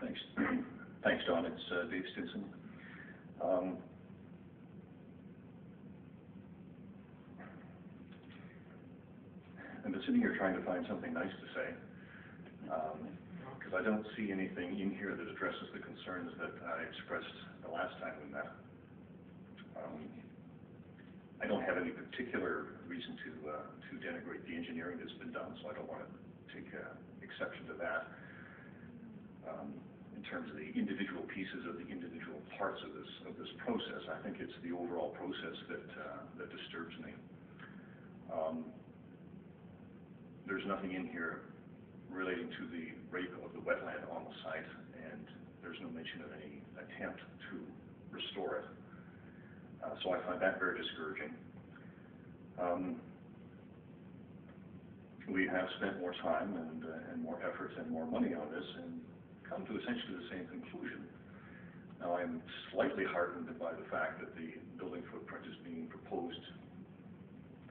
Thanks. Thanks, Don. It's Dave Stinson. I've been sitting here trying to find something nice to say, because I don't see anything in here that addresses the concerns that I expressed the last time we met. I don't have any particular reason to denigrate the engineering that's been done, so I don't want to take exception to that. In terms of the individual pieces of the individual parts of this process, I think it's the overall process that disturbs me. There's nothing in here relating to the rape of the wetland on the site, and there's no mention of any attempt to restore it. So I find that very discouraging. We have spent more time and more effort and more money on this and come to essentially the same conclusion. Now, I'm slightly heartened by the fact that the building footprint is being proposed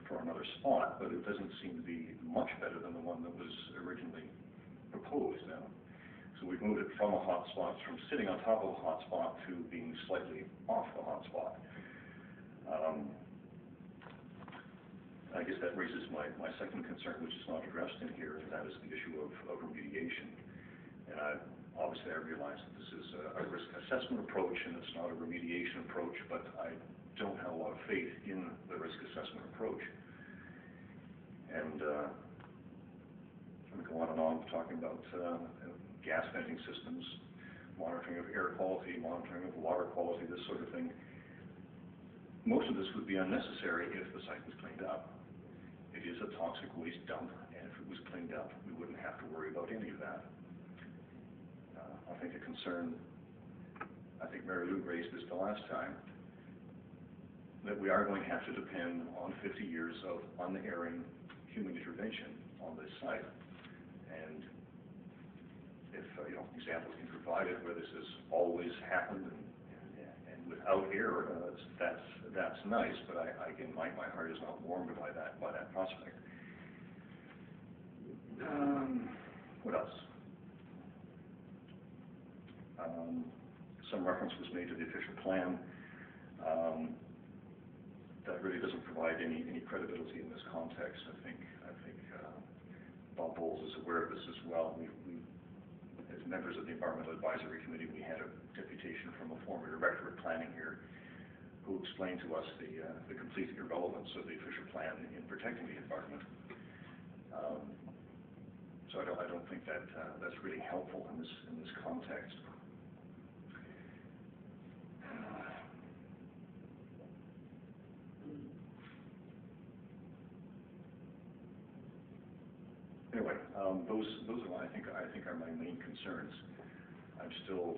for another spot, but it doesn't seem to be much better than the one that was originally proposed now. So we've moved it from a hot spot, from sitting on top of a hot spot to being slightly off the hot spot. I guess that raises my second concern, which is not addressed in here, and that is the issue of remediation. And obviously I realize that this is a risk assessment approach and it's not a remediation approach, but I don't have a lot of faith in the risk assessment approach. And I'm going to go on and on talking about gas venting systems, monitoring of air quality, monitoring of water quality, this sort of thing. Most of this would be unnecessary if the site was cleaned up. It is a toxic waste dump, and if it was cleaned up, we wouldn't have to worry about any of that. I think a concern, I think Mary Lou raised this the last time, that we are going to have to depend on 50 years of unerring human intervention on this site. And if examples can be provided where this has always happened and without error, that's nice. But again, my heart is not warmed by that prospect. What else? Some reference was made to the official plan. That really doesn't provide any credibility in this context. I think Bob Bowles is aware of this as well. We, as members of the Environmental Advisory Committee, we had a deputation from a former director of planning here who explained to us the complete irrelevance of the official plan in protecting the environment. So I don't think that's really helpful in this context. Anyway, those are I think are my main concerns. I'm still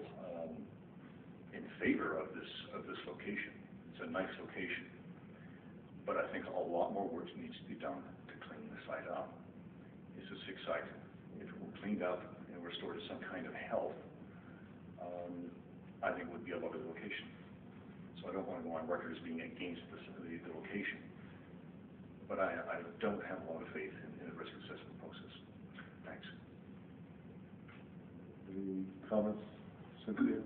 in favor of this location. It's a nice location, but I think a lot more work needs to be done to clean the site up. It's a sick site. If it were cleaned up and restored to some kind of health, I think it would be a lovely location. So I don't want to go on record as being against the location, but I don't have a lot of faith in the risk assessment process. Thanks. Any comments, Cynthia?